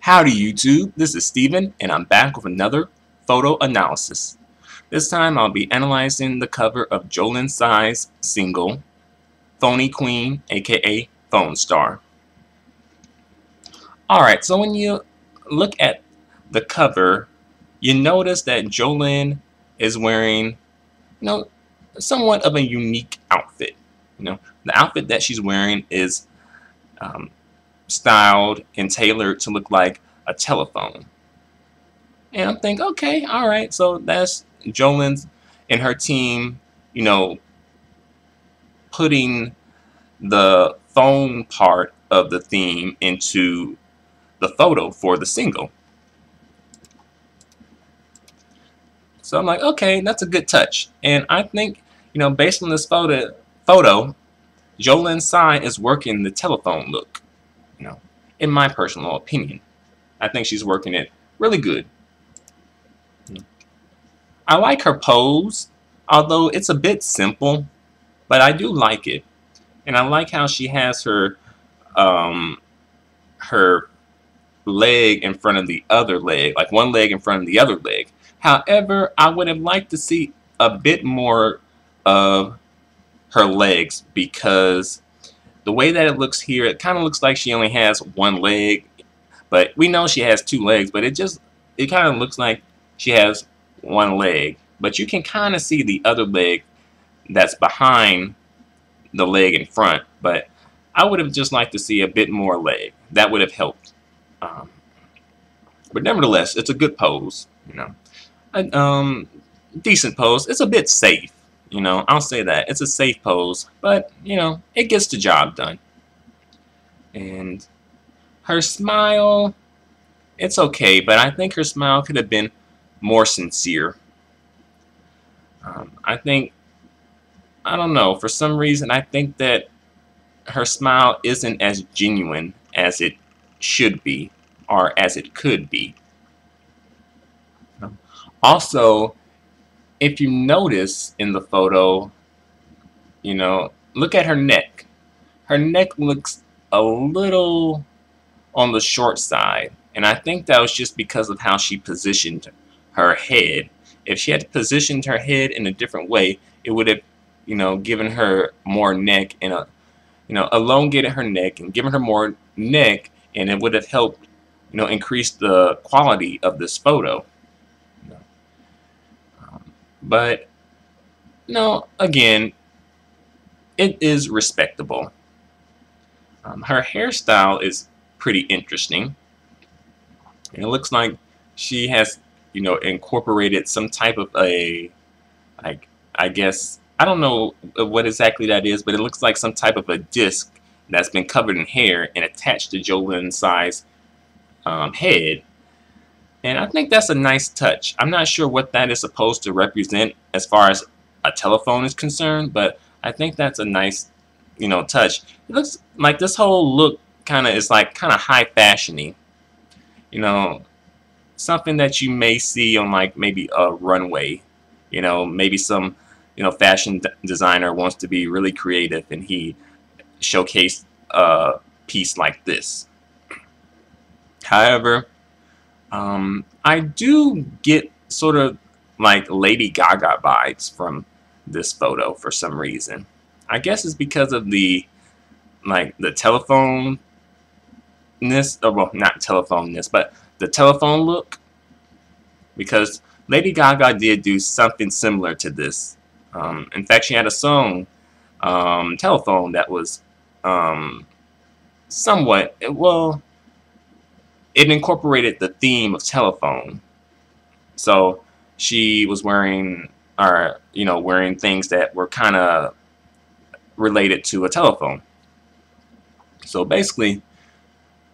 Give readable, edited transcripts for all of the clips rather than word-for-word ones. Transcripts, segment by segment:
Howdy YouTube, this is Steven and I'm back with another photo analysis. This time I'll be analyzing the cover of Jolin Tsai's single, Phony Queen, aka Phone Star. Alright, so when you look at the cover, you notice that Jolin is wearing, somewhat of a unique outfit. The outfit that she's wearing is styled and tailored to look like a telephone. And I'm thinking, okay, all right, so that's Jolin's and her team, putting the phone part of the theme into the photo for the single. So I'm like, okay, that's a good touch. And I think, based on this photo, Jolin Tsai is working the telephone look, in my personal opinion. I think she's working it really good. I like her pose, although it's a bit simple, but I do like it. And I like how she has her her leg in front of the other leg, like one leg in front of the other leg. However, I would have liked to see a bit more of her legs, because the way that it looks here, it kind of looks like she only has one leg, but we know she has two legs, but it kind of looks like she has one leg, but you can kind of see the other leg that's behind the leg in front. But I would have just liked to see a bit more leg. That would have helped. But nevertheless, it's a good pose, a decent pose. It's a bit safe, I'll say that. It's a safe pose, but, it gets the job done. And her smile, it's okay, but I think her smile could have been more sincere. I don't know, for some reason, I think that her smile isn't as genuine as it should be, or as it could be. Also, if you notice in the photo, look at her neck. Her neck looks a little on the short side, and I think that was just because of how she positioned her head. If she had positioned her head in a different way, it would have, given her more neck and elongated her neck and given her more neck, and it would have helped, increase the quality of this photo. But no, again, it is respectable. Her hairstyle is pretty interesting. And it looks like she has, incorporated some type of I guess, I don't know what exactly that is, but it looks like some type of a disc that's been covered in hair and attached to Jolin Tsai's head. And I think that's a nice touch. I'm not sure what that is supposed to represent as far as a telephone is concerned, but I think that's a nice, touch. It looks like this whole look is like high fashiony. Something that you may see on like maybe a runway. Maybe some, fashion designer wants to be really creative and he showcased a piece like this. However, I do get sort of like Lady Gaga vibes from this photo for some reason. I guess it's because of the telephone-ness, or well, not telephone-ness, but the telephone look. Because Lady Gaga did do something similar to this. In fact, she had a song, Telephone, that was somewhat, well, it incorporated the theme of telephone. So she was wearing, wearing things that were kind of related to a telephone. So basically,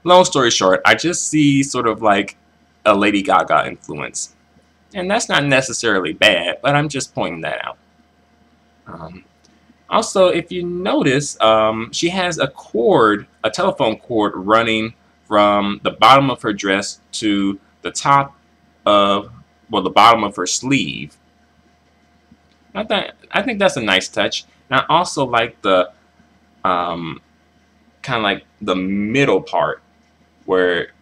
long story short, I just see sort of like a Lady Gaga influence. And that's not necessarily bad, but I'm just pointing that out. Also, if you notice, she has a telephone cord running from the bottom of her dress to the top of, well, the bottom of her sleeve. I think that's a nice touch. And I also like the kind of like the middle part where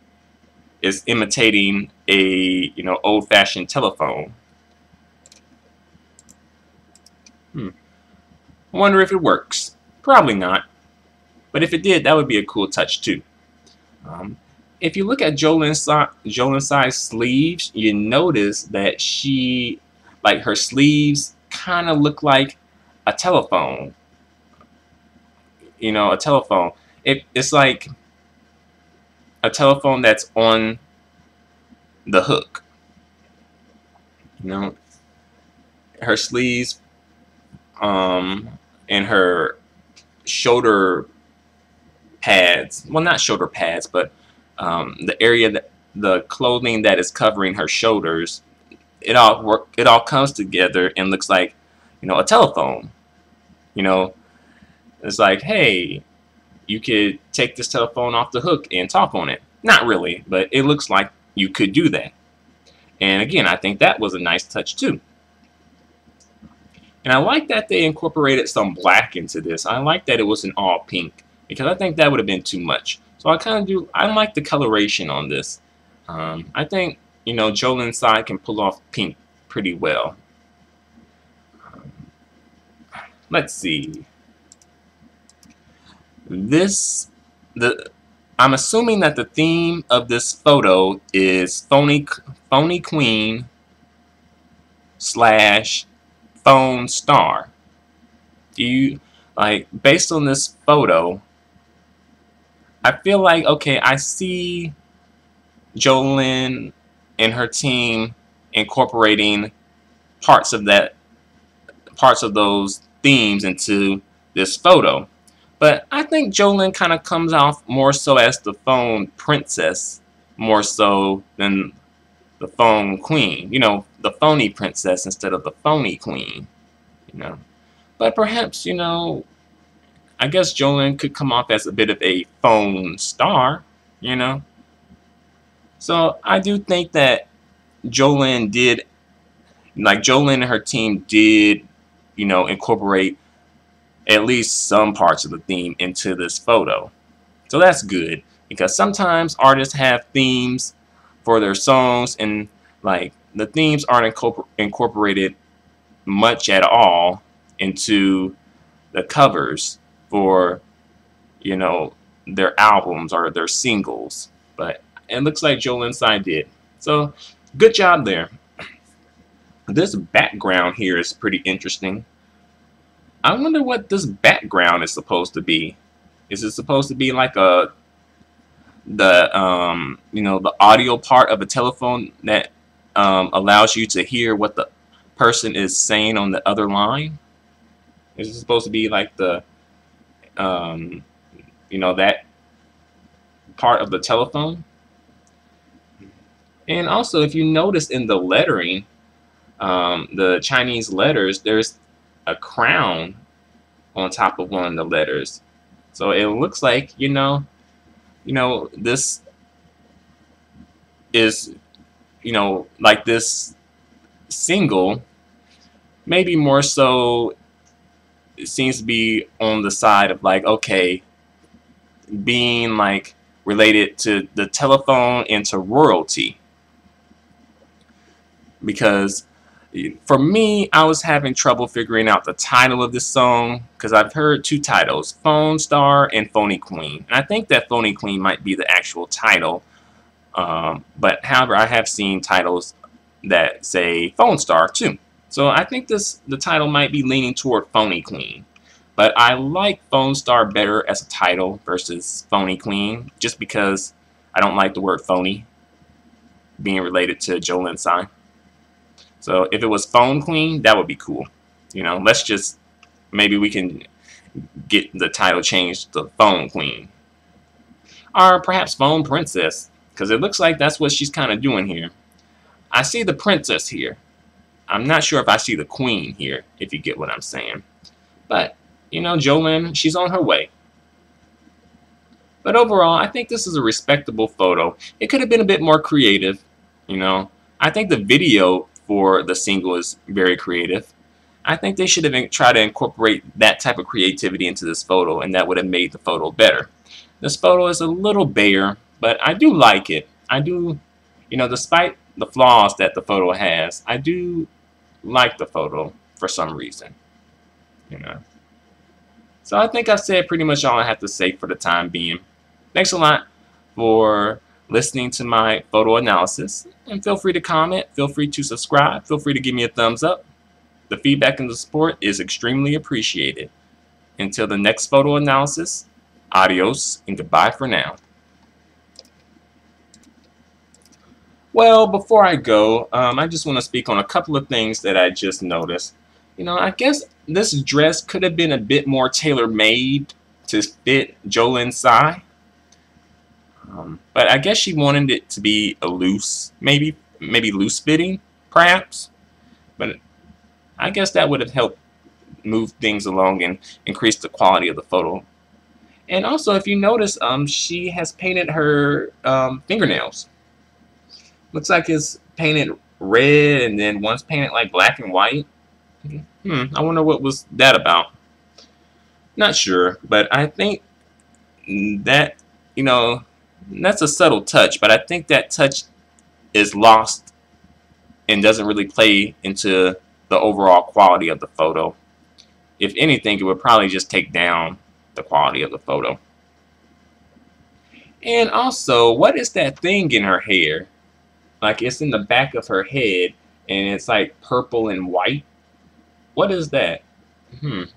is imitating a old-fashioned telephone. I wonder if it works. Probably not. But if it did, that would be a cool touch too. If you look at Jolin Tsai's sleeves, you notice that her sleeves kind of look like a telephone. A telephone. It's like a telephone that's on the hook. Her sleeves, and her shoulder pads. Well, not shoulder pads, but the area that the clothing that is covering her shoulders. It all comes together and looks like, a telephone. It's like, hey, you could take this telephone off the hook and talk on it. Not really, but it looks like you could do that. And again, I think that was a nice touch too. And I like that they incorporated some black into this. I like that it wasn't all pink, because I think that would have been too much. So I like the coloration on this. I think, Jolin Tsai can pull off pink pretty well. Let's see. I'm assuming that the theme of this photo is Phony Queen / Phone Star. Based on this photo, I feel like, okay, I see Jolin and her team incorporating parts of those themes into this photo. But I think Jolin kind of comes off more so as the phone princess, more so than the phone queen. The phony princess instead of the phony queen. But perhaps, I guess Jolin could come off as a bit of a phone star, So I do think that Jolin and her team did, incorporate at least some parts of the theme into this photo. So that's good, because sometimes artists have themes for their songs, and the themes aren't incorporated much at all into the covers for their albums or their singles. But it looks like Jolin Tsai did. So good job there. This background here is pretty interesting. I wonder what this background is supposed to be. Is it supposed to be like the audio part of a telephone that allows you to hear what the person is saying on the other line? Is it supposed to be like the that part of the telephone? And also, if you notice in the lettering, the Chinese letters, there's a crown on top of one of the letters. So it looks like, this is, like this single, maybe more so, it seems to be on the side of okay, being related to the telephone and to royalty. Because for me, I was having trouble figuring out the title of this song, because I've heard two titles, Phone Star and Phony Queen. And I think that Phony Queen might be the actual title. But however, I have seen titles that say Phone Star too. So I think the title might be leaning toward Phony Queen. But I like Phone Star better as a title versus Phony Queen, just because I don't like the word phony being related to Jolin Tsai. So if it was Phone Queen, that would be cool. Maybe we can get the title changed to Phone Queen. Or perhaps Phone Princess, because it looks like that's what she's kind of doing here. I see the princess here. I'm not sure if I see the queen here, if you get what I'm saying. But, Jolin, she's on her way. But overall, I think this is a respectable photo. It could have been a bit more creative, I think the video for the single is very creative. I think they should have tried to incorporate that type of creativity into this photo, and that would have made the photo better. This photo is a little bare, but I do like it. I do You know, despite the flaws that the photo has, I do like the photo for some reason. You know. So I think I've said pretty much all I have to say for the time being. Thanks a lot for listening to my photo analysis. And feel free to comment, feel free to subscribe, feel free to give me a thumbs up. The feedback and the support is extremely appreciated. Until the next photo analysis, adios and goodbye for now. Well, before I go, I just want to speak on a couple of things that I just noticed. You know, I guess this dress could have been a bit more tailor-made to fit Jolin Tsai. But I guess she wanted it to be a loose, maybe loose fitting, perhaps. But I guess that would have helped move things along and increase the quality of the photo. And also, if you notice, she has painted her fingernails. Looks like it's painted red and then one's painted like black and white. I wonder what was that about. Not sure, but I think that, you know, that's a subtle touch, but I think that touch is lost and doesn't really play into the overall quality of the photo. If anything, it would probably just take down the quality of the photo. And also, what is that thing in her hair? Like, it's in the back of her head and it's like purple and white. What is that? I'm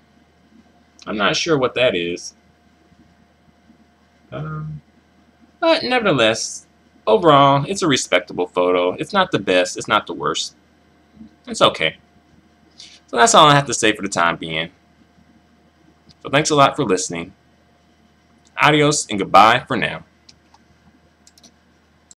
not sure what that is. But nevertheless, overall, it's a respectable photo. It's not the best. It's not the worst. It's okay. So that's all I have to say for the time being. So thanks a lot for listening. Adios and goodbye for now.